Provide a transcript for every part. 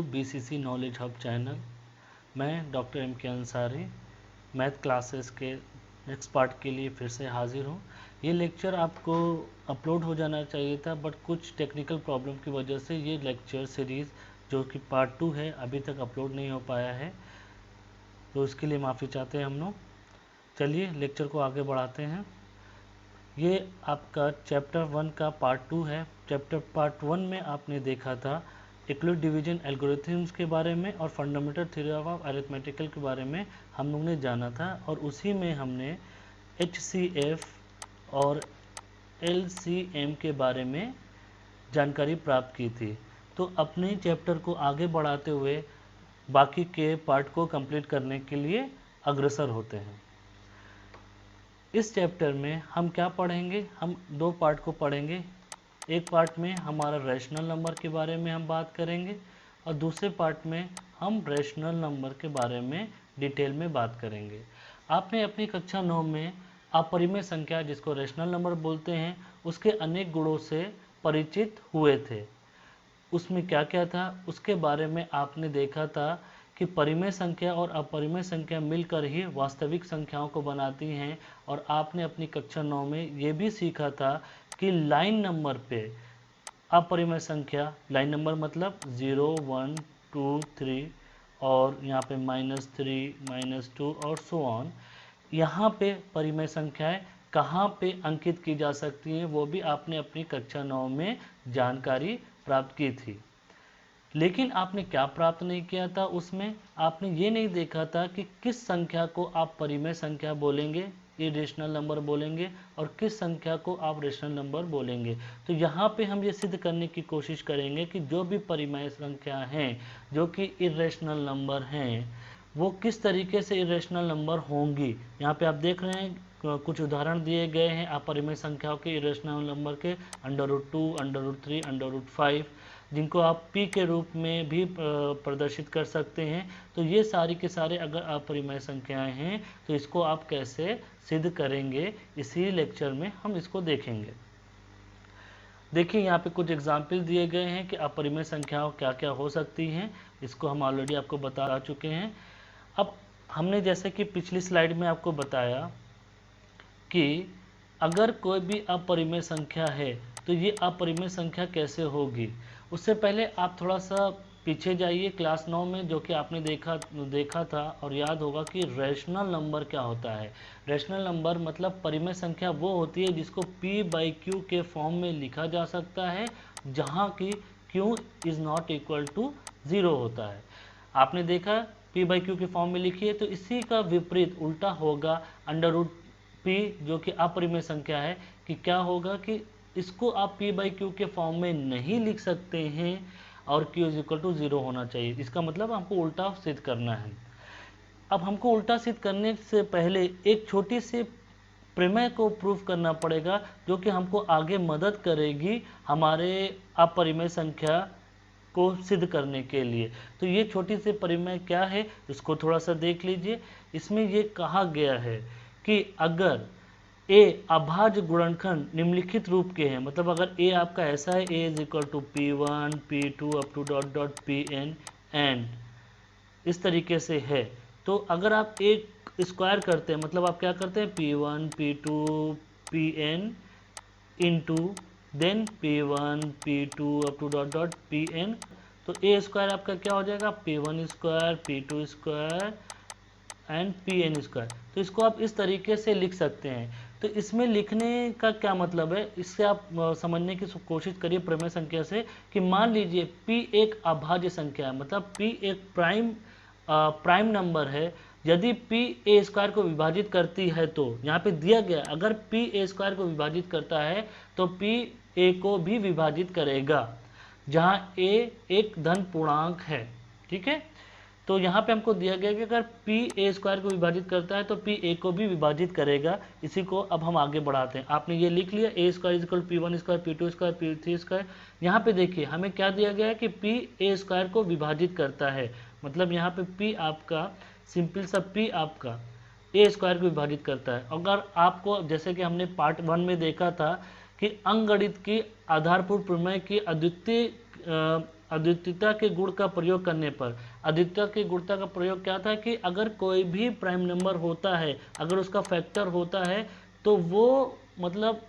BCC knowledge hub channel. मैं doctor M.K. Ansari math classes के next part के लिए फिर से हाजिर हूँ। ये लेक्चर आपको अपलोड हो जाना चाहिए था, बट कुछ टेक्निकल प्रॉब्लम की वजह से ये लेक्चर सीरीज़ जो कि पार्ट 2 है अभी तक अपलोड नहीं हो पाया है, तो इसके लिए माफ़ी चाहते हैं हम लोग। चलिए लेक्चर को आगे बढ़ाते हैं। ये आपका चैप्टर 1 का पार्ट 2 है। चैप्टर पार्ट 1 में आपने देखा था यूक्लिड डिवीजन एल्गोरिथम्स के बारे में और फंडामेंटल थ्योरी ऑफ अरिथमेटिकल के बारे में हम लोग ने जाना था, और उसी में हमने HCF और LCM के बारे में जानकारी प्राप्त की थी। तो अपने चैप्टर को आगे बढ़ाते हुए बाकी के पार्ट को कंप्लीट करने के लिए अग्रसर होते हैं। इस चैप्टर में हम क्या पढ़ेंगे? हम दो पार्ट को पढ़ेंगे। एक पार्ट में हमारा रैशनल नंबर के बारे में हम बात करेंगे, और दूसरे पार्ट में हम रैशनल नंबर के बारे में डिटेल में बात करेंगे। आपने अपनी कक्षा 9 में अपरिमेय संख्या, जिसको रैशनल नंबर बोलते हैं, उसके अनेक गुणों से परिचित हुए थे। उसमें क्या क्या था उसके बारे में आपने देखा था कि परिमेय संख्या और अपरिमेय संख्या मिलकर ही वास्तविक संख्याओं को बनाती हैं। और आपने अपनी कक्षा 9 में ये भी सीखा था कि लाइन नंबर पे अपरिमेय संख्या, लाइन नंबर मतलब 0, 1, 2, 3 और यहाँ पे -3, -2 और सो ऑन, यहाँ पे परिमेय संख्याएं कहाँ पे अंकित की जा सकती हैं वो भी आपने अपनी कक्षा 9 में जानकारी प्राप्त की थी। लेकिन आपने क्या प्राप्त नहीं किया था? उसमें आपने ये नहीं देखा था कि किस संख्या को आप परिमेय संख्या बोलेंगे, इरेशनल नंबर बोलेंगे, और किस संख्या को आप रेशनल नंबर बोलेंगे। तो यहाँ पे हम ये सिद्ध करने की कोशिश करेंगे कि जो भी परिमेय संख्या हैं जो कि इरेशनल नंबर हैं वो किस तरीके से इरेशनल नंबर होंगी। यहाँ पे आप देख रहे हैं कुछ उदाहरण दिए गए हैं अपरिमेय संख्याओं के इरेशनल नंबर के, √2, √3, √5, जिनको आप p के रूप में भी प्रदर्शित कर सकते हैं। तो ये सारी के सारे अगर अपरिमेय संख्याएं हैं तो इसको आप कैसे सिद्ध करेंगे, इसी लेक्चर में हम इसको देखेंगे। देखिए यहाँ पे कुछ एग्जाम्पल दिए गए हैं कि अपरिमेय संख्याओं क्या क्या हो सकती हैं। इसको हम ऑलरेडी आपको बता चुके हैं। अब हमने जैसे कि पिछली स्लाइड में आपको बताया कि अगर कोई भी अपरिमेय संख्या है तो ये अपरिमेय संख्या कैसे होगी। उससे पहले आप थोड़ा सा पीछे जाइए क्लास 9 में, जो कि आपने देखा था और याद होगा कि रैशनल नंबर क्या होता है। रैशनल नंबर मतलब परिमेय संख्या वो होती है जिसको p/q के फॉर्म में लिखा जा सकता है, जहाँ की q is not equal to 0 होता है। आपने देखा p/q के फॉर्म में लिखी है, तो इसी का विपरीत उल्टा होगा √p, जो कि अपरिमेय संख्या है, कि क्या होगा कि इसको आप p/q के फॉर्म में नहीं लिख सकते हैं और q इज इक्वल टू 0 होना चाहिए। इसका मतलब हमको उल्टा सिद्ध करना है। अब हमको उल्टा सिद्ध करने से पहले एक छोटी सी प्रमेय को प्रूफ करना पड़ेगा, जो कि हमको आगे मदद करेगी हमारे अपरिमेय संख्या को सिद्ध करने के लिए। तो ये छोटी सी परिमेय क्या है इसको थोड़ा सा देख लीजिए। इसमें ये कहा गया है कि अगर a अभाज्य गुणनखंड निम्नलिखित रूप के हैं, मतलब अगर a आपका ऐसा है, a is equal to p1 p2 up to dot dot pn and इस तरीके से है, तो अगर आप एक स्क्वायर करते हैं, मतलब आप क्या करते हैं p1 p2 pn into then p1 p2 up to dot dot pn, तो a स्क्वायर आपका क्या हो जाएगा p1 square p2 square and pn square. तो इसको आप इस तरीके से लिख सकते हैं। तो इसमें लिखने का क्या मतलब है, इससे आप समझने की कोशिश करिए प्रमेय संख्या से, कि मान लीजिए p एक अभाज्य संख्या है, मतलब p एक प्राइम नंबर है। यदि p a स्क्वायर को विभाजित करती है, तो यहाँ पे दिया गया अगर p a स्क्वायर को विभाजित करता है तो p a को भी विभाजित करेगा, जहाँ a एक धन पूर्णांक है। ठीक है, तो यहाँ पे हमको दिया गया कि अगर p a स्क्वायर को विभाजित करता है तो p a को भी विभाजित करेगा। इसी को अब हम आगे बढ़ाते हैं। आपने ये लिख लिया a square is equal p1 square p2 square p3 square. यहाँ पे देखिए हमें क्या दिया गया है कि p a स्क्वायर को विभाजित करता है, मतलब यहाँ पे p आपका सिंपल सा p आपका a स्क्वायर को विभाजित करता है। अगर आपको जैसे कि हमने पार्ट 1 में देखा था कि अंकगणित की आधारभूत प्रमेय की अद्वितीय अद्वितीयता के गुण का प्रयोग करने पर। अद्वितीयता के गुणता का प्रयोग क्या था कि अगर कोई भी प्राइम नंबर होता है, अगर उसका फैक्टर होता है तो वो मतलब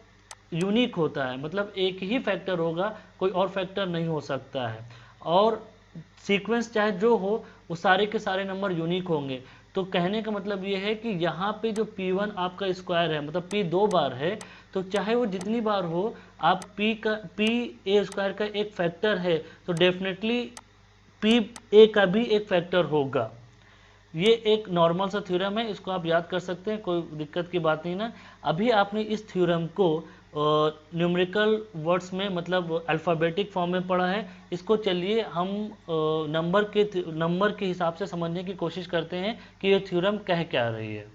यूनिक होता है, मतलब एक ही फैक्टर होगा, कोई और फैक्टर नहीं हो सकता है। और सीक्वेंस चाहे जो हो, वो सारे के सारे नंबर यूनिक होंगे। तो कहने का मतलब ये है कि यहाँ पे जो P1 आपका स्क्वायर है, मतलब P 2 बार है, तो चाहे वो जितनी बार हो, आप P A स्क्वायर का एक फैक्टर है, तो डेफिनेटली P A का भी एक फैक्टर होगा। ये एक नॉर्मल सा थ्योरम है, इसको आप याद कर सकते हैं, कोई दिक्कत की बात नहीं ना। अभी आपने इस थ्योरम को न्यूमेरिकल वर्ड्स में, मतलब अल्फ़ाबेटिक फॉर्म में पढ़ा है। इसको चलिए हम नंबर के हिसाब से समझने की कोशिश करते हैं कि ये थ्योरम कह क्या रही है।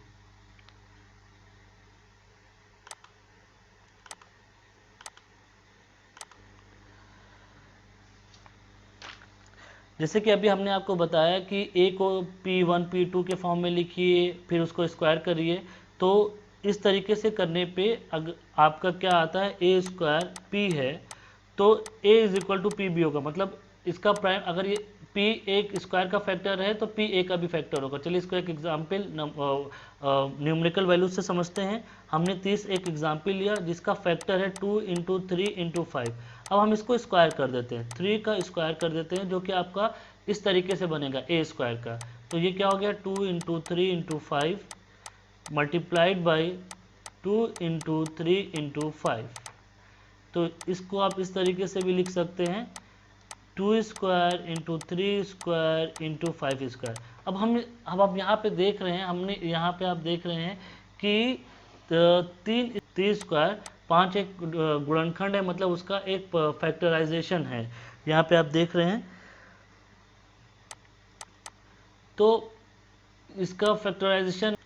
जैसे कि अभी हमने आपको बताया कि a को P1 P2 के फॉर्म में लिखिए, फिर उसको स्क्वायर करिए। तो इस तरीके से करने पे अगर आपका क्या आता है, a स्क्वायर p है, तो a is equal to P B होगा। मतलब इसका प्राइम, अगर ये p एक स्क्वायर का फैक्टर है तो p a का भी फैक्टर होगा। चलिए इसको एक एग्जाम्पल न्यूमेरिकल वैल्यू से समझते हैं। हमने 30 एक एग्जाम्पल लिया जिसका फैक्टर है 2 इंटू 3 इंटू 5। अब हम इसको स्क्वायर कर देते हैं, 3 का स्क्वायर कर देते हैं, जो कि आपका इस तरीके से बनेगा a स्क्वायर का। तो ये क्या हो गया, 2 into 3 into 5 multiplied by 2 into 3 into 5। तो इसको आप इस तरीके से भी लिख सकते हैं, 2 square into 3 square into 5 square. अब आप यहाँ पे देख रहे हैं, हमने यहाँ पे आप देख रहे हैं कि 3 स्क्वायर 5 एक गुणनखंड है, मतलब उसका एक फैक्टराइजेशन है, यहाँ पे आप देख रहे हैं। तो इसका फैक्टराइजेशन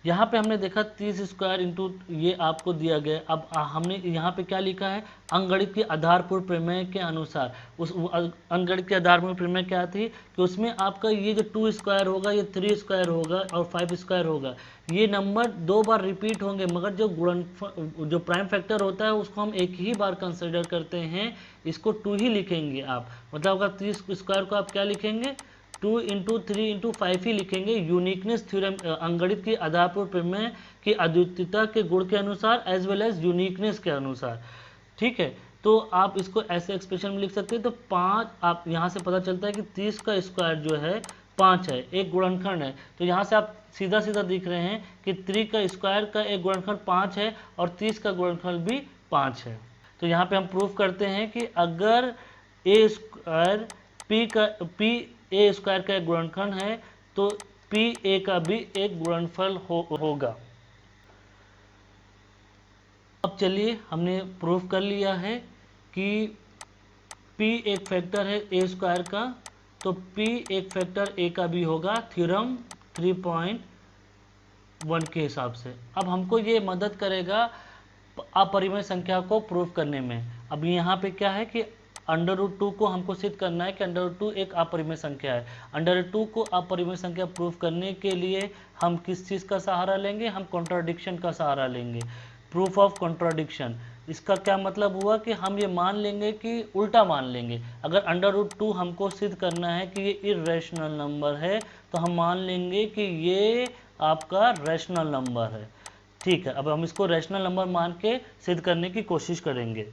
यहाँ पे हमने देखा 30 स्क्वायर इंटू ये आपको दिया गया। अब हमने यहाँ पे क्या लिखा है, अंकगणित के आधारपूर्ण प्रमेय के अनुसार। उस अंकगणित के आधारपूर्ण प्रमेय क्या थी कि उसमें आपका ये जो 2 स्क्वायर होगा, ये 3 स्क्वायर होगा और 5 स्क्वायर होगा, ये नंबर 2 बार रिपीट होंगे, मगर जो प्राइम फैक्टर होता है उसको हम एक ही बार कंसिडर करते हैं, इसको 2 ही लिखेंगे आप। मतलब अगर 30 स्क्वायर को आप क्या लिखेंगे, 2 इंटू 3 इंटू 5 ही लिखेंगे। यूनिकनेस थ्योरम, अंकगणित की आधारपूर्ण प्रमेय की अद्वितीयता के गुण के अनुसार एज वेल एज यूनिकनेस के अनुसार। ठीक है, तो आप इसको ऐसे एक्सप्रेशन में लिख सकते हैं। तो 5, आप यहाँ से पता चलता है कि 30 का स्क्वायर जो है 5 है, एक गुणनखंड है। तो यहाँ से आप सीधा सीधा दिख रहे हैं कि 3 का स्क्वायर का एक गुणनखंड 5 है और 30 का गुणनखंड भी 5 है। तो यहाँ पे हम प्रूव करते हैं कि अगर ए स्क्वायर पी ए स्क्वायर का एक गुणनखंड है तो पी ए का भी एक गुणनफल होगा। अब चलिए हमने प्रूफ कर लिया है कि p एक फैक्टर है ए स्क्वायर का, तो p एक फैक्टर a का भी होगा, थ्योरम 3.1 के हिसाब से। अब हमको ये मदद करेगा अपरिमेय संख्या को प्रूफ करने में। अब यहाँ पे क्या है कि √2 को हमको सिद्ध करना है कि √2 एक अपरिमेय संख्या है। √2 को अपरिमेय संख्या प्रूफ करने के लिए हम किस चीज़ का सहारा लेंगे, हम कॉन्ट्राडिक्शन का सहारा लेंगे, प्रूफ ऑफ कॉन्ट्राडिक्शन। इसका क्या मतलब हुआ कि हम ये मान लेंगे कि उल्टा मान लेंगे। अगर √2 हमको सिद्ध करना है कि ये इर्रेशनल नंबर है, तो हम मान लेंगे कि ये आपका रैशनल नंबर है। ठीक है, अब हम इसको रैशनल नंबर मान के सिद्ध करने की कोशिश करेंगे।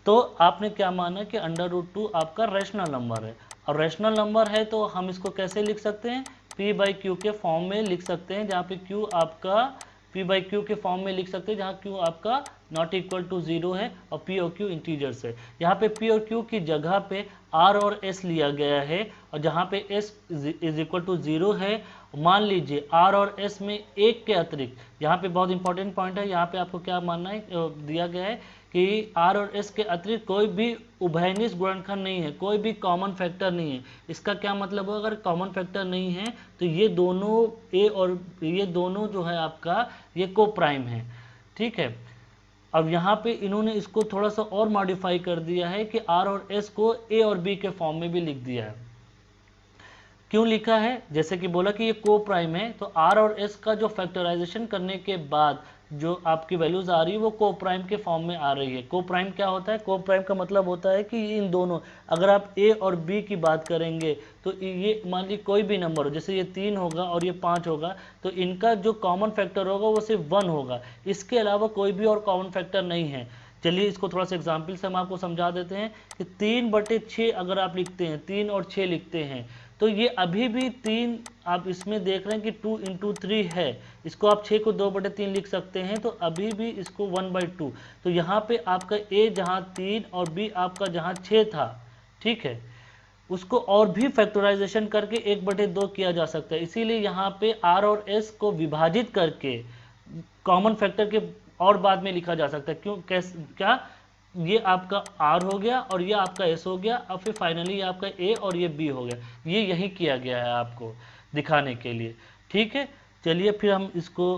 तो आपने क्या माना कि √2 आपका रैशनल नंबर है, और रैशनल नंबर है तो हम इसको कैसे लिख सकते हैं, p/q के फॉर्म में लिख सकते हैं, जहाँ पे q आपका p/q के फॉर्म में लिख सकते हैं, जहाँ q आपका नॉट इक्वल टू 0 है और p और q इंटीजर्स है। यहाँ पे p और q की जगह पे r और s लिया गया है, और जहाँ पे s इज इक्वल टू 0 है। मान लीजिए r और s में एक के अतिरिक्त, यहाँ पे बहुत इंपॉर्टेंट पॉइंट है, यहाँ पे आपको क्या मानना है, दिया गया है कि r और s के अतिरिक्त कोई भी उभयनिष्ठ गुणनखंड नहीं है, कोई भी कॉमन फैक्टर नहीं है। इसका क्या मतलब है, अगर कॉमन फैक्टर नहीं है तो ये दोनों a और ये दोनों जो है आपका ये को प्राइम है। ठीक है, अब यहाँ पे इन्होंने इसको थोड़ा सा और मॉडिफाई कर दिया है कि r और s को a और b के फॉर्म में भी लिख दिया है। क्यों लिखा है, जैसे कि बोला कि ये को प्राइम है, तो r और s का जो फैक्टराइजेशन करने के बाद जो आपकी वैल्यूज़ आ रही है वो को प्राइम के फॉर्म में आ रही है। को प्राइम क्या होता है? को प्राइम का मतलब होता है कि इन दोनों, अगर आप ए और बी की बात करेंगे तो ये मान लीजिए कोई भी नंबर हो, जैसे ये 3 होगा और ये 5 होगा, तो इनका जो कॉमन फैक्टर होगा वो सिर्फ 1 होगा, इसके अलावा कोई भी और कॉमन फैक्टर नहीं है। चलिए इसको थोड़ा सा एग्जाम्पल से हम आपको समझा देते हैं कि 3/6 अगर आप लिखते हैं, 3 और 6 लिखते हैं, तो ये अभी भी 3, आप इसमें देख रहे हैं कि 2 × 3 है, इसको आप 6 को 2/3 लिख सकते हैं, तो अभी भी इसको 1/2। तो यहाँ पे आपका ए जहाँ 3 और बी आपका जहाँ 6 था, ठीक है, उसको और भी फैक्टराइजेशन करके 1/2 किया जा सकता है। इसीलिए यहाँ पे आर और एस को विभाजित करके कॉमन फैक्टर के और बाद में लिखा जा सकता है। क्यों? कैसे? क्या? ये आपका आर हो गया और ये आपका एस हो गया, और फिर फाइनली ये आपका ए और ये बी हो गया। ये यही किया गया है आपको दिखाने के लिए, ठीक है। चलिए फिर हम इसको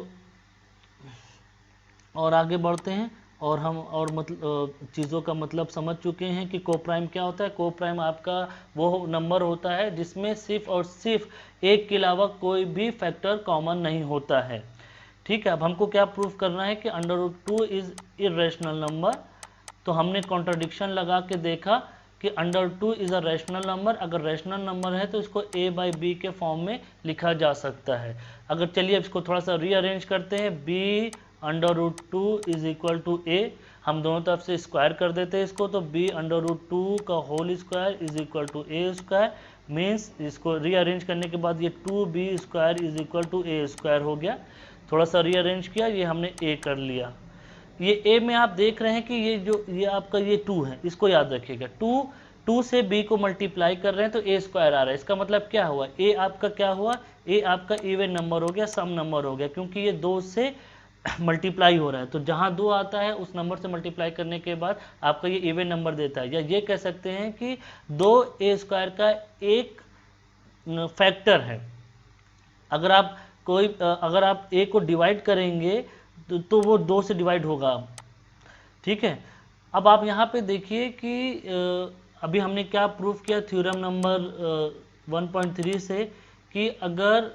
और आगे बढ़ते हैं, और हम और मतलब चीज़ों का मतलब समझ चुके हैं कि को प्राइम क्या होता है। को प्राइम आपका वो नंबर होता है जिसमें सिर्फ और सिर्फ एक के अलावा कोई भी फैक्टर कॉमन नहीं होता है, ठीक है। अब हमको क्या प्रूफ करना है कि √2 इज़ इरेशनल नंबर। तो हमने कॉन्ट्रडिक्शन लगा के देखा कि √2 इज़ अ रैशनल नंबर। अगर रैशनल नंबर है तो इसको a/b के फॉर्म में लिखा जा सकता है। अगर चलिए अब इसको थोड़ा सा रीअरेंज करते हैं, b √2 is equal to a, हम दोनों तरफ से स्क्वायर कर देते हैं इसको, तो b √2 का whole square is equal to a square, means इसको रीअरेंज करने के बाद ये 2b square is equal to a square हो गया। थोड़ा सा रीअरेंज किया, ये हमने a कर लिया। ये a में आप देख रहे हैं कि ये आपका ये 2 है, इसको याद रखिएगा। 2 से b को मल्टीप्लाई कर रहे हैं तो a स्क्वायर आ रहा है। इसका मतलब क्या हुआ? a आपका क्या हुआ? a आपका इवन नंबर हो गया, सम नंबर हो गया, क्योंकि ये 2 से मल्टीप्लाई हो रहा है। तो जहाँ 2 आता है उस नंबर से मल्टीप्लाई करने के बाद आपका ये इवन नंबर देता है। या ये कह सकते हैं कि 2a स्क्वायर का एक फैक्टर है। अगर आप a को डिवाइड करेंगे तो वो 2 से डिवाइड होगा, ठीक है। अब आप यहाँ पे देखिए कि अभी हमने क्या प्रूफ किया थ्योरम नंबर 1.3 से, कि अगर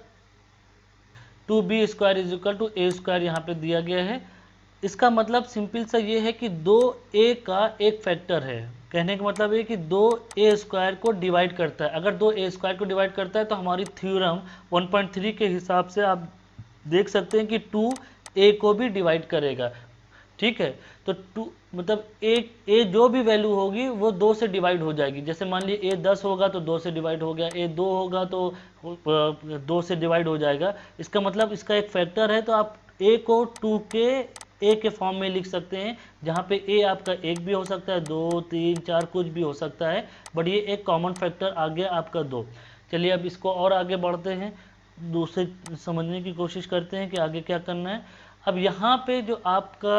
2b square is equal to a square यहाँ पे दिया गया है, इसका मतलब सिंपल सा ये है कि 2a का एक फैक्टर है। कहने का मतलब है कि 2a स्क्वायर को डिवाइड करता है। अगर 2a स्क्वायर को डिवाइड करता है तो हमारी थ्योरम 1.3 के हिसाब से आप देख सकते हैं कि 2a को भी डिवाइड करेगा, ठीक है। तो 2 मतलब a जो भी वैल्यू होगी वो 2 से डिवाइड हो जाएगी। जैसे मान लीजिए a 10 होगा तो 2 से डिवाइड हो गया, a 2 होगा तो 2 से डिवाइड हो जाएगा। इसका मतलब इसका एक फैक्टर है, तो आप a को 2 के a के फॉर्म में लिख सकते हैं, जहाँ पे a आपका 1 भी हो सकता है, 2, 3, 4 कुछ भी हो सकता है, बट ये एक कॉमन फैक्टर आ गया आपका 2। चलिए अब इसको और आगे बढ़ते हैं, दूसरे समझने की कोशिश करते हैं कि आगे क्या करना है। अब यहाँ पे जो आपका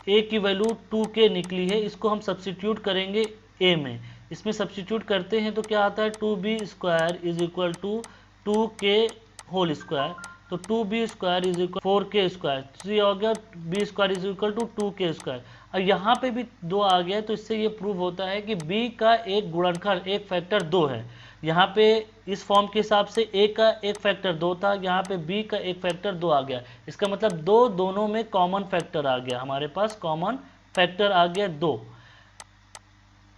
a की वैल्यू 2k निकली है, इसको हम सब्सिट्यूट करेंगे a में। इसमें सब्सिट्यूट करते हैं तो क्या आता है? 2b square is equal to 2k whole square, तो 2b square is equal 4k square, तो ये हो गया b square is equal to 2k square. और यहाँ पे भी 2 आ गया, तो इससे ये प्रूव होता है कि b का एक गुणनखंड, एक फैक्टर 2 है। यहाँ पे इस फॉर्म के हिसाब से a का एक फैक्टर 2 था, यहाँ पे b का एक फैक्टर 2 आ गया। इसका मतलब दोनों में कॉमन फैक्टर आ गया, हमारे पास कॉमन फैक्टर आ गया 2,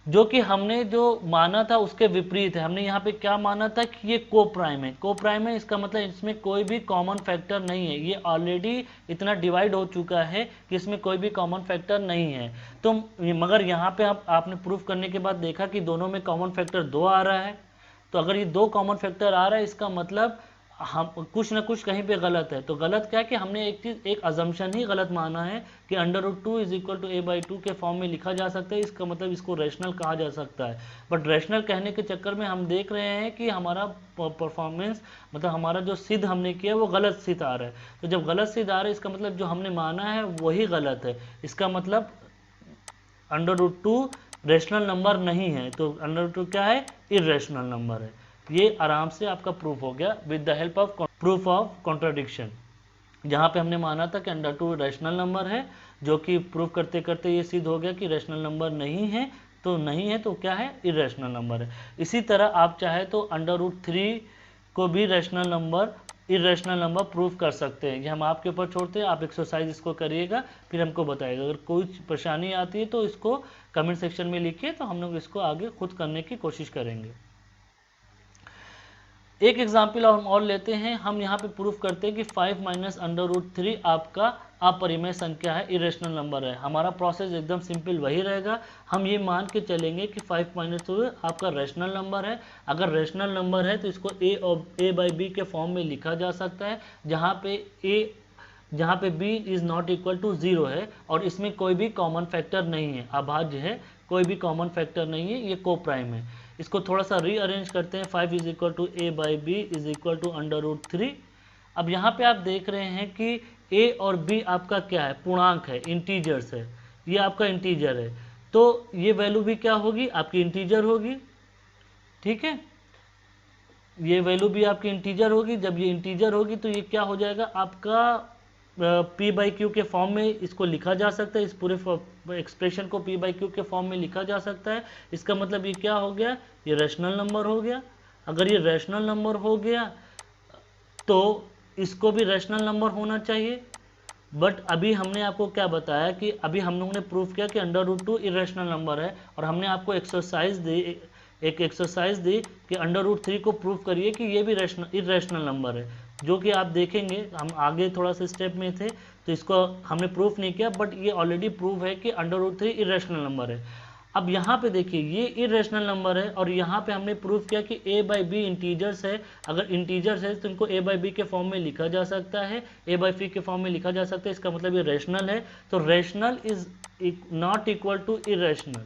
जो कि हमने जो माना था उसके विपरीत है। हमने यहाँ पे क्या माना था कि ये को प्राइम है, को प्राइम है, इसका मतलब इसमें कोई भी कॉमन फैक्टर नहीं है। ये ऑलरेडी इतना डिवाइड हो चुका है कि इसमें कोई भी कॉमन फैक्टर नहीं है। तो मगर यहाँ पे आपने प्रूफ करने के बाद देखा कि दोनों में कॉमन फैक्टर 2 आ रहा है। तो अगर ये 2 कॉमन फैक्टर आ रहा है, इसका मतलब हम कुछ ना कुछ कहीं पे गलत है। तो गलत क्या है कि हमने एक अजम्पशन ही गलत माना है कि √2 इज इक्वल टू a/2 के फॉर्म में लिखा जा सकता है, इसका मतलब इसको रैशनल कहा जा सकता है। बट रैशनल कहने के चक्कर में हम देख रहे हैं कि हमारा परफॉर्मेंस, मतलब हमारा जो सिद्ध हमने किया वो गलत सिद्ध आ रहा है। तो जब गलत सिद्ध आ रहा है, इसका मतलब जो हमने माना है वही गलत है। इसका मतलब √2 रैशनल नंबर नहीं है, तो √2 क्या है? इरेशनल नंबर है। ये आराम से आपका प्रूफ हो गया with the help of proof of contradiction, जहाँ पे हमने माना था कि √2 रैशनल नंबर है, जो कि प्रूफ करते करते ये सिद्ध हो गया कि रैशनल नंबर नहीं है। तो नहीं है तो क्या है? इरेशनल नंबर है। इसी तरह आप चाहे तो √3 को भी rational number irrational number prove कर सकते हैं। ये हम आपके ऊपर छोड़ते हैं, आप एक्सरसाइज इसको करिएगा, फिर हमको बताइएगा। अगर कोई परेशानी आती है तो इसको कमेंट सेक्शन में लिखिए, तो हम लोग इसको आगे खुद करने की कोशिश करेंगे। एक एग्जाम्पल हम और लेते हैं। हम यहाँ पे प्रूफ करते हैं कि 5 माइनस √3 आपका अपरिमेय संख्या है, इरेशनल नंबर है। हमारा प्रोसेस एकदम सिंपल वही रहेगा। हम ये मान के चलेंगे कि 5 माइनस आपका रेशनल नंबर है। अगर रेशनल नंबर है तो इसको ए बाई बी के फॉर्म में लिखा जा सकता है, जहाँ पे b is not equal to 0 है और इसमें कोई भी कॉमन फैक्टर नहीं है, अभाज्य है, कोई भी कॉमन फैक्टर नहीं है, ये को प्राइम है। इसको थोड़ा सा रीअरेंज करते हैं। 5 is equal to a by B is equal to √3। अब यहाँ पे आप देख रहे हैं कि a और b आपका क्या है, पूर्णांक है, इंटीजर्स है। ये आपका इंटीजर है, तो ये वैल्यू भी क्या होगी, आपकी इंटीजर होगी। ठीक है, ये वैल्यू भी आपकी इंटीजर होगी। जब ये इंटीजर होगी तो ये क्या हो जाएगा, आपका p बाई क्यू के फॉर्म में इसको लिखा जा सकता है। इस पूरे एक्सप्रेशन को p बाई क्यू के फॉर्म में लिखा जा सकता है। इसका मतलब ये क्या हो गया, ये रैशनल नंबर हो गया। अगर ये रैशनल नंबर हो गया तो इसको भी रैशनल नंबर होना चाहिए। बट अभी हमने आपको क्या बताया कि अभी हम लोगों ने प्रूफ किया कि √2 इरेशनल नंबर है, और हमने आपको एक एक्सरसाइज दी कि √3 को प्रूफ करिए कि ये भी इरेशनल नंबर है, जो कि आप देखेंगे हम आगे थोड़ा सा स्टेप में थे तो इसको हमने प्रूफ नहीं किया, बट ये ऑलरेडी प्रूफ है कि √3 इरेशनल नंबर है। अब यहाँ पे देखिए ये इरेशनल नंबर है, और यहाँ पे हमने प्रूफ किया कि a बाई बी इंटीजर्स है। अगर इंटीजर्स है तो इनको a बाई बी के फॉर्म में लिखा जा सकता है, a बाई बी के फॉर्म में लिखा जा सकता है। इसका मतलब ये रैशनल है। तो rational is not equal to irrational,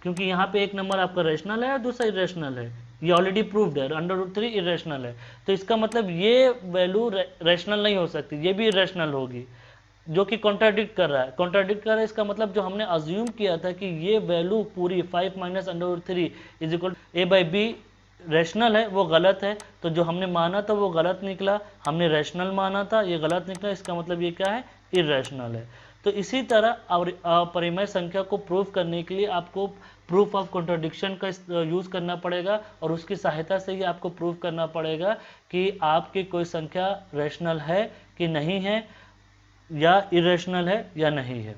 क्योंकि यहाँ पे एक नंबर आपका रैशनल है और दूसरा इरेशनल है। ये ऑलरेडी प्रूव्ड है, √3 इरेशनल है। तो इसका मतलब ये वैल्यू रैशनल नहीं हो सकती, ये भी इरेशनल होगी, जो कि कॉन्ट्राडिक्ट कर रहा है। कॉन्ट्राडिक्ट कर रहा है इसका मतलब जो हमने अज्यूम किया था कि ये वैल्यू पूरी 5 minus √3 is equal a by B rational है, वो गलत है। तो जो हमने माना था वो गलत निकला, हमने रैशनल माना था, ये गलत निकला। इसका मतलब ये क्या है, इरेशनल है। तो इसी तरह अपरिमेय संख्या को प्रूव करने के लिए आपको प्रूफ ऑफ कॉन्ट्रडिक्शन का यूज़ करना पड़ेगा, और उसकी सहायता से ही आपको प्रूव करना पड़ेगा कि आपकी कोई संख्या रैशनल है कि नहीं है, या इरेशनल है या नहीं है।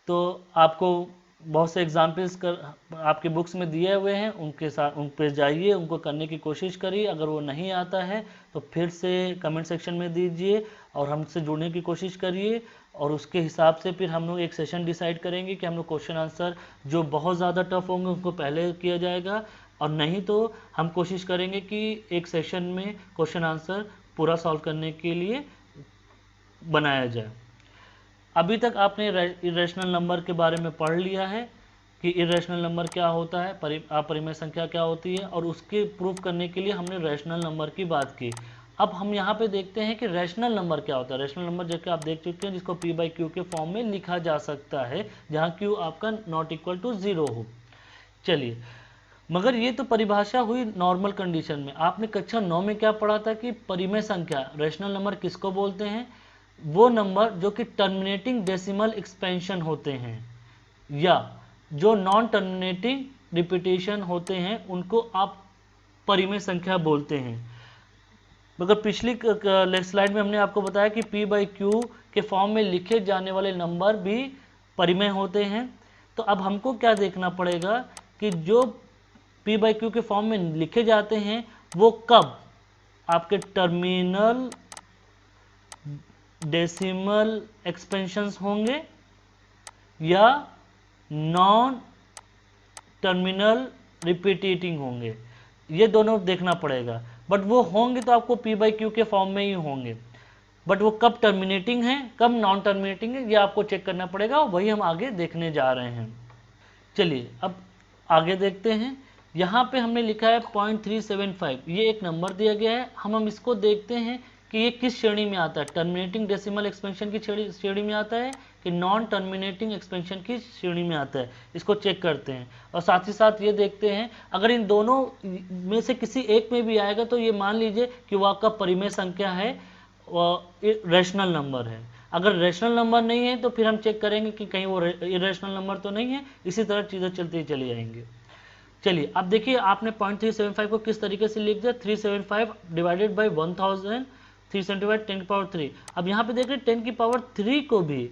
तो आपको बहुत से एग्जाम्पल्स आपके बुक्स में दिए हुए हैं, उनके साथ उन पे जाइए, उनको करने की कोशिश करिए। अगर वो नहीं आता है तो फिर से कमेंट सेक्शन में दीजिए और हमसे जुड़ने की कोशिश करिए, और उसके हिसाब से फिर हम लोग एक सेशन डिसाइड करेंगे कि हम लोग क्वेश्चन आंसर जो बहुत ज़्यादा टफ होंगे उनको पहले किया जाएगा, और नहीं तो हम कोशिश करेंगे कि एक सेशन में क्वेश्चन आंसर पूरा सॉल्व करने के लिए बनाया जाए। अभी तक आपने इरेशनल नंबर के बारे में पढ़ लिया है कि इरेशनल नंबर क्या होता है, अपरिमेय संख्या क्या होती है, और उसके प्रूफ करने के लिए हमने रैशनल नंबर की बात की। अब हम यहाँ पे देखते हैं कि रैशनल नंबर क्या होता है। रैशनल नंबर जैसे आप देख चुके हैं, जिसको p बाई क्यू के फॉर्म में लिखा जा सकता है, जहाँ q आपका नॉट इक्वल टू 0 हो। चलिए, मगर ये तो परिभाषा हुई नॉर्मल कंडीशन में। आपने कक्षा 9 में क्या पढ़ा था कि परिमेय संख्या रैशनल नंबर किसको बोलते हैं, वो नंबर जो कि टर्मिनेटिंग डेसिमल एक्सपेंशन होते हैं, या जो नॉन टर्मिनेटिंग रिपीटेशन होते हैं, उनको आप परिमेय संख्या बोलते हैं। मगर पिछली स्लाइड में हमने आपको बताया कि p बाई क्यू के फॉर्म में लिखे जाने वाले नंबर भी परिमेय होते हैं। तो अब हमको क्या देखना पड़ेगा कि जो p बाई क्यू के फॉर्म में लिखे जाते हैं वो कब आपके टर्मिनल डेसिमल एक्सपेंशंस होंगे या नॉन टर्मिनल रिपीटेटिंग होंगे, ये दोनों देखना पड़ेगा। बट वो होंगे तो आपको p बाई क्यू के फॉर्म में ही होंगे, बट वो कब टर्मिनेटिंग है कब नॉन टर्मिनेटिंग है ये आपको चेक करना पड़ेगा, और वही हम आगे देखने जा रहे हैं। चलिए अब आगे देखते हैं। यहाँ पे हमने लिखा है 0.375, ये एक नंबर दिया गया है। हम इसको देखते हैं कि ये किस श्रेणी में आता है, टर्मिनेटिंग डेसिमल एक्सपेंशन की श्रेणी में आता है कि नॉन टर्मिनेटिंग एक्सपेंशन की श्रेणी में आता है। इसको चेक करते हैं, और साथ ही साथ ये देखते हैं अगर इन दोनों में से किसी एक में भी आएगा तो ये मान लीजिए कि वो आपका परिमेय संख्या है, रैशनल नंबर है। अगर रैशनल नंबर नहीं है तो फिर हम चेक करेंगे कि कहीं वो इरेशनल नंबर तो नहीं है। इसी तरह चीज़ें चलती चली जाएंगी। चलिए अब देखिए आपने 0.375 को किस तरीके से लिख दिया, 375 डिवाइडेड बाई 1000 375 10 की पावर 3। अब यहाँ पे देख रहे 10 की पावर 3 को भी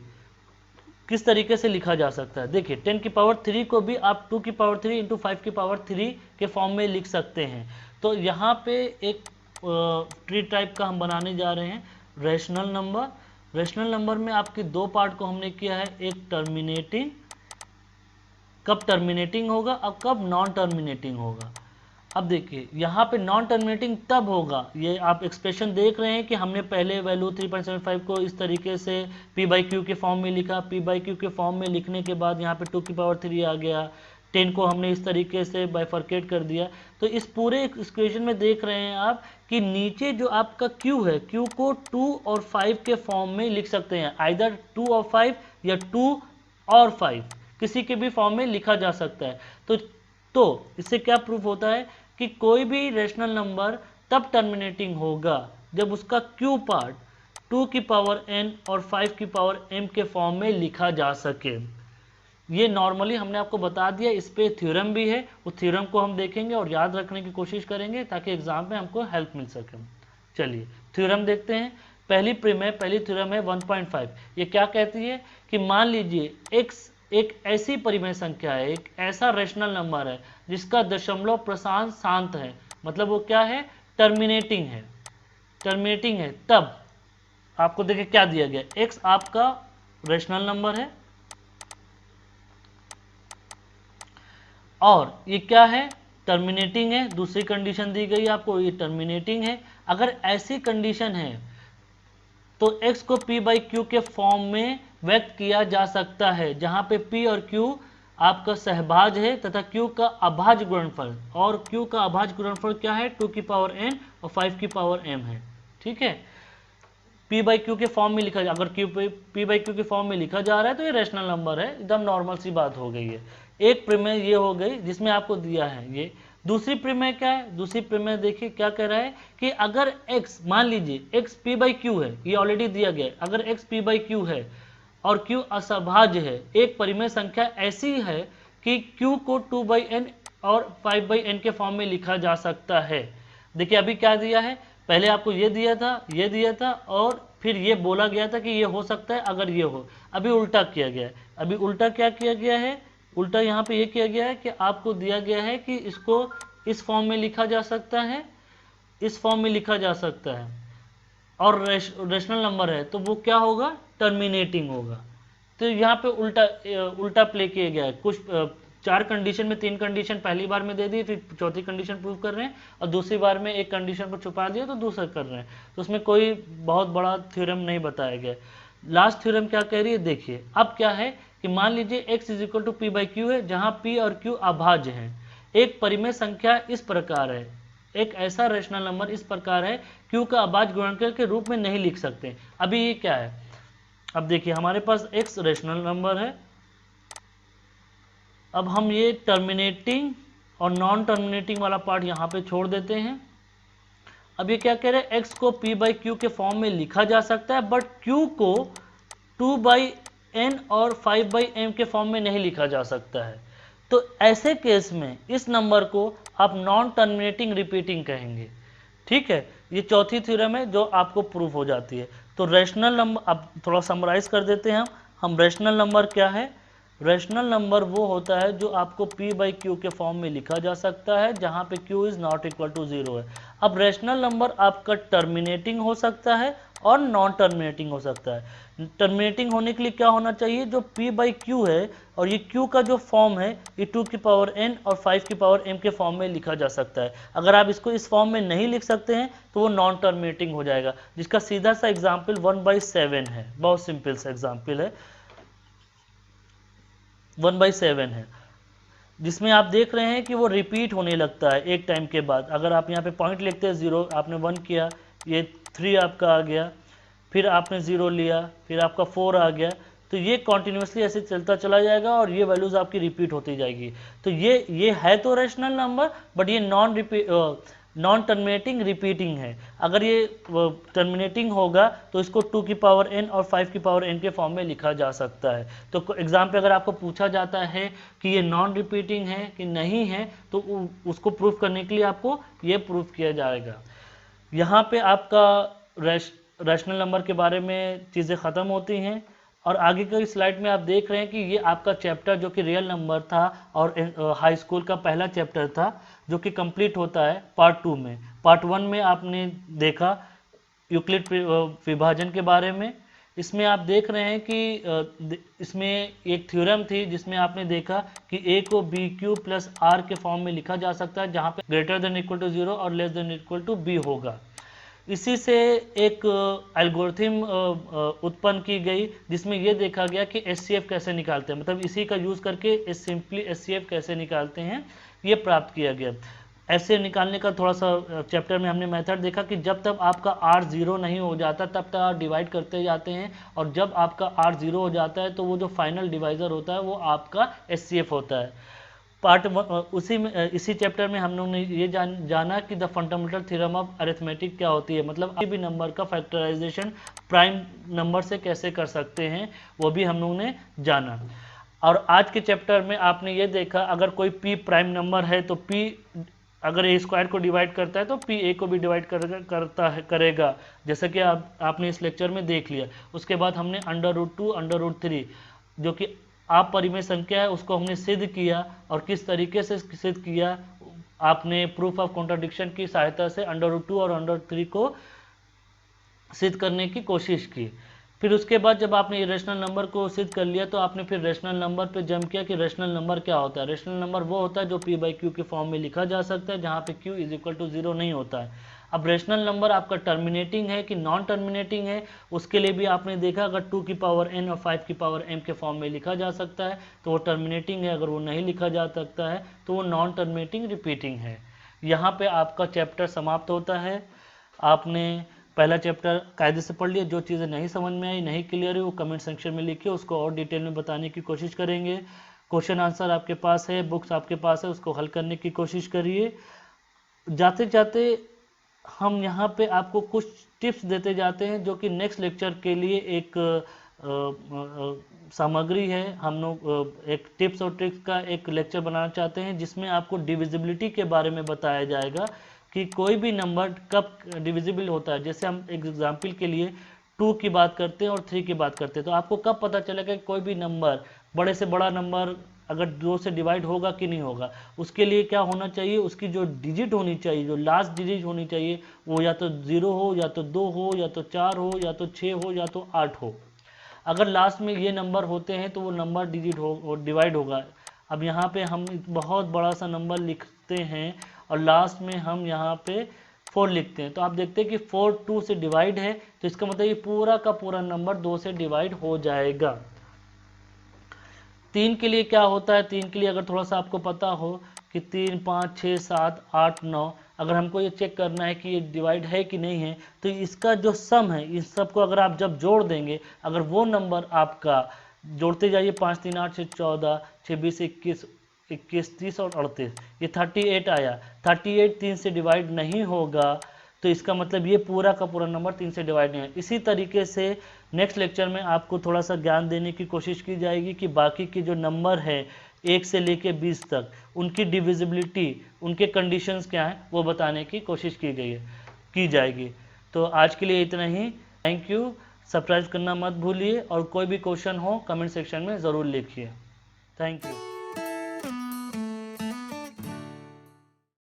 किस तरीके से लिखा जा सकता है। देखिए 10 की पावर 3 को भी आप 2 की पावर 3 इंटू 5 की पावर 3 के फॉर्म में लिख सकते हैं। तो यहाँ पे एक ट्री टाइप का हम बनाने जा रहे हैं रैशनल नंबर। रैशनल नंबर में आपके दो पार्ट को हमने किया है, एक टर्मिनेटिंग, कब टर्मिनेटिंग होगा और कब नॉन टर्मिनेटिंग होगा। अब देखिए यहाँ पे नॉन टर्मिनेटिंग तब होगा, ये आप एक्सप्रेशन देख रहे हैं कि हमने पहले वैल्यू 3.75 को इस तरीके से p बाई क्यू के फॉर्म में लिखा, p बाई क्यू के फॉर्म में लिखने के बाद यहाँ पे 2 की पावर 3 आ गया, 10 को हमने इस तरीके से बाइफर्केट कर दिया। तो इस पूरे इक्वेशन में देख रहे हैं आप कि नीचे जो आपका q है, q को 2 और 5 के फॉर्म में लिख सकते हैं, आइदर 2 और 5 या 2 और 5 किसी के भी फॉर्म में लिखा जा सकता है। तो इससे क्या प्रूफ होता है कि कोई भी रैशनल नंबर तब टर्मिनेटिंग होगा जब उसका क्यू पार्ट 2 की पावर n और 5 की पावर m के फॉर्म में लिखा जा सके। ये नॉर्मली हमने आपको बता दिया, इस पे थ्योरम भी है, उस थ्योरम को हम देखेंगे और याद रखने की कोशिश करेंगे ताकि एग्जाम में हमको हेल्प मिल सके। चलिए थ्योरम देखते हैं। पहली थ्योरम है 1.5। ये क्या कहती है कि मान लीजिए x एक ऐसी परिमेय संख्या है, एक ऐसा रैशनल नंबर है जिसका दशमलव प्रशांत शांत है, मतलब वो क्या है, टर्मिनेटिंग है। टर्मिनेटिंग है तब आपको देखिए क्या दिया गया, x आपका रैशनल नंबर है और ये क्या है, टर्मिनेटिंग है। दूसरी कंडीशन दी गई आपको, ये टर्मिनेटिंग है। अगर ऐसी कंडीशन है तो x को p बाई क्यू के फॉर्म में व्यक्त किया जा सकता है, जहां पे p और q आपका सहभाज है तथा q का अभाज्य गुणनफल, और q का अभाज्य गुणनफल क्या है, 2 की पावर n और 5 की पावर m है। ठीक है, p बाई क्यू के फॉर्म में लिखा, अगर p बाई क्यू के फॉर्म में लिखा जा रहा है तो ये रैशनल नंबर है, एकदम नॉर्मल सी बात हो गई है। एक प्रमेय ये हो गई जिसमें आपको दिया है ये। दूसरी प्रमेय क्या है, दूसरी प्रमेय देखिए क्या कह रहा है कि अगर x, मान लीजिए x p बाई क्यू है, ये ऑलरेडी दिया गया है, अगर x p बाई क्यू है और q असभाज्य है, एक परिमेय संख्या ऐसी है कि q को 2 बाई n और 5 बाई n के फॉर्म में लिखा जा सकता है। देखिए अभी क्या दिया है, पहले आपको ये दिया था और फिर ये बोला गया था कि ये हो सकता है अगर ये हो। अभी उल्टा किया गया है। अभी उल्टा क्या किया गया है, उल्टा यहाँ पे ये किया गया है कि आपको दिया गया है कि इसको इस फॉर्म में लिखा जा सकता है, इस फॉर्म में लिखा जा सकता है, और रैशनल नंबर है तो वो क्या होगा, टर्मिनेटिंग होगा। तो यहाँ पे उल्टा प्ले किया गया है। कुछ 4 कंडीशन में 3 कंडीशन पहली बार में दे दी, फिर चौथी कंडीशन प्रूव कर रहे हैं, और दूसरी बार में एक कंडीशन को छुपा दिया तो दूसरा कर रहे हैं। तो उसमें कोई बहुत बड़ा थ्योरम नहीं बताया गया। लास्ट थ्योरम क्या कह रही है, देखिए अब क्या है कि मान लीजिए x is equal to P by Q है, जहां p और q अभाज्य हैं। एक परिमेय संख्या इस प्रकार है, एक ऐसा रैशनल नंबर इस प्रकार है, q का अभाज्य गुणनफल के रूप में नहीं लिख सकते। अभी ये क्या है, अब देखिए हमारे पास x रैशनल नंबर है। अब हम ये टर्मिनेटिंग और नॉन टर्मिनेटिंग वाला पार्ट यहाँ पे छोड़ देते हैं। अब ये क्या कह रहे हैं, x को p बाई क्यू के फॉर्म में लिखा जा सकता है, बट q को 2 बाई n और 5 बाई m के फॉर्म में नहीं लिखा जा सकता है। तो ऐसे केस में इस नंबर को आप नॉन टर्मिनेटिंग रिपीटिंग कहेंगे। ठीक है, ये चौथी थ्योरम है जो आपको प्रूफ हो जाती है। तो रैशनल नंबर, अब थोड़ा समराइज कर देते हैं हम रैशनल नंबर क्या है। रैशनल नंबर वो होता है जो आपको p बाई क्यू के फॉर्म में लिखा जा सकता है, जहां पे q is not equal to 0 है। अब रैशनल नंबर आपका टर्मिनेटिंग हो सकता है और नॉन टर्मिनेटिंग हो सकता है। टर्मिनेटिंग होने के लिए क्या होना चाहिए, जो p बाई क्यू है और ये q का जो फॉर्म है ये 2 की पावर n और 5 की पावर m के फॉर्म में लिखा जा सकता है। अगर आप इसको इस फॉर्म में नहीं लिख सकते हैं तो वो नॉन टर्मिनेटिंग हो जाएगा, जिसका सीधा सा एग्जाम्पल 1/7 है। बहुत सिंपल सा एग्जाम्पल है, 1/7 है, जिसमें आप देख रहे हैं कि वो रिपीट होने लगता है एक टाइम के बाद। अगर आप यहाँ पे पॉइंट लिखते हैं 0, आपने 1 किया, ये 3 आपका आ गया, फिर आपने 0 लिया, फिर आपका 4 आ गया, तो ये कॉन्टिन्यूसली ऐसे चलता चला जाएगा और ये वैल्यूज आपकी रिपीट होती जाएगी। तो ये है तो रैशनल नंबर, बट ये नॉन टर्मिनेटिंग रिपीटिंग है। अगर ये टर्मिनेटिंग होगा तो इसको 2 की पावर n और 5 की पावर n के फॉर्म में लिखा जा सकता है। तो एग्जाम पे अगर आपको पूछा जाता है कि ये नॉन रिपीटिंग है कि नहीं है, तो उसको प्रूफ करने के लिए आपको ये प्रूफ किया जाएगा। यहाँ पे आपका रैशनल नंबर के बारे में चीज़ें ख़त्म होती हैं और आगे की स्लाइड में आप देख रहे हैं कि ये आपका चैप्टर जो कि रियल नंबर था और हाई स्कूल का पहला चैप्टर था जो कि कंप्लीट होता है पार्ट 2 में। पार्ट 1 में आपने देखा यूक्लिड विभाजन के बारे में। इसमें आप देख रहे हैं कि इसमें एक थ्योरम थी जिसमें आपने देखा कि a को bq प्लस r के फॉर्म में लिखा जा सकता है जहाँ पे ग्रेटर देन इक्वल टू 0 और less than equal to b होगा। इसी से एक एल्गोरिथम उत्पन्न की गई जिसमें यह देखा गया कि एचसीएफ कैसे निकालते हैं, मतलब इसी का यूज़ करके सिंपली एचसीएफ कैसे निकालते हैं ये प्राप्त किया गया। ऐसे निकालने का थोड़ा सा चैप्टर में हमने मेथड देखा कि जब तक आपका r 0 नहीं हो जाता तब तक आप डिवाइड करते जाते हैं और जब आपका r 0 हो जाता है तो वो जो फाइनल डिवाइज़र होता है वो आपका एचसीएफ होता है। इसी चैप्टर में हम लोगों ने ये जाना कि the fundamental theorem of arithmetic क्या होती है, मतलब किसी भी नंबर का फैक्टराइजेशन प्राइम नंबर से कैसे कर सकते हैं वो भी हम लोगों ने जाना। और आज के चैप्टर में आपने ये देखा अगर कोई p प्राइम नंबर है तो p अगर a स्क्वायर को डिवाइड करता है तो p a को भी डिवाइड करेगा, जैसा कि आपने इस लेक्चर में देख लिया। उसके बाद हमने √2 √3 जो कि आप परिमेय संख्या है उसको हमने सिद्ध किया और किस तरीके से सिद्ध किया आपने प्रूफ ऑफ कॉन्ट्राडिक्शन की सहायता से √2 और √3 को सिद्ध करने की कोशिश की। फिर उसके बाद जब आपने रेशनल नंबर को सिद्ध कर लिया तो आपने फिर रेशनल नंबर पे जंप किया कि रेशनल नंबर क्या होता है। रेशनल नंबर वो होता है जो p/q के फॉर्म में लिखा जा सकता है जहाँ पे q = 0 नहीं होता है। अब रेशनल नंबर आपका टर्मिनेटिंग है कि नॉन टर्मिनेटिंग है उसके लिए भी आपने देखा अगर 2 की पावर n और 5 की पावर m के फॉर्म में लिखा जा सकता है तो वो टर्मिनेटिंग है, अगर वो नहीं लिखा जा सकता है तो वो नॉन टर्मिनेटिंग रिपीटिंग है। यहाँ पे आपका चैप्टर समाप्त होता है। आपने पहला चैप्टर कायदे से पढ़ लिया। जो चीज़ें नहीं समझ में आई, नहीं क्लियर है, वो कमेंट सेक्शन में लिखिए, उसको और डिटेल में बताने की कोशिश करेंगे। क्वेश्चन आंसर आपके पास है, बुक्स आपके पास है, उसको हल करने की कोशिश करिए। जाते जाते हम यहाँ पे आपको कुछ टिप्स देते जाते हैं जो कि नेक्स्ट लेक्चर के लिए एक सामग्री है। हम लोग एक टिप्स और ट्रिक्स का एक लेक्चर बनाना चाहते हैं जिसमें आपको डिविजिबिलिटी के बारे में बताया जाएगा कि कोई भी नंबर कब डिविजिबल होता है। जैसे हम एक एग्जाम्पल के लिए 2 की बात करते हैं और 3 की बात करते हैं तो आपको कब पता चलेगा कि कोई भी नंबर बड़े से बड़ा नंबर अगर 2 से डिवाइड होगा कि नहीं होगा। उसके लिए क्या होना चाहिए, उसकी जो डिजिट होनी चाहिए, जो लास्ट डिजिट होनी चाहिए वो या तो 0 हो या तो 2 हो या तो 4 हो या तो 6 हो या तो 8 हो। अगर लास्ट में ये नंबर होते हैं तो वो नंबर डिजिट हो डिवाइड होगा। अब यहाँ पे हम बहुत बड़ा सा नंबर लिखते हैं और लास्ट में हम यहाँ पे 4 लिखते हैं तो आप देखते हैं कि 4 2 से डिवाइड है तो इसका मतलब ये पूरा का पूरा नंबर 2 से डिवाइड हो जाएगा। 3 के लिए क्या होता है, 3 के लिए अगर थोड़ा सा आपको पता हो कि 3 5 6 7 8 9, अगर हमको ये चेक करना है कि ये डिवाइड है कि नहीं है तो इसका जो सम है इस सब को अगर आप जब जोड़ देंगे, अगर वो नंबर आपका जोड़ते जाइए 5 3 8 6 14 6 20 21 21 30 और 38, ये 38 आया। 38 3 से डिवाइड नहीं होगा तो इसका मतलब ये पूरा का पूरा नंबर 3 से डिवाइड नहीं है। इसी तरीके से नेक्स्ट लेक्चर में आपको थोड़ा सा ज्ञान देने की कोशिश की जाएगी कि बाकी की जो नंबर है 1 से लेके 20 तक उनकी डिविजिबिलिटी, उनके कंडीशंस क्या हैं वो बताने की कोशिश की जाएगी। तो आज के लिए इतना ही। Thank you. सब्सक्राइब करना मत भूलिए और कोई भी क्वेश्चन हो कमेंट सेक्शन में ज़रूर लिखिए। Thank you.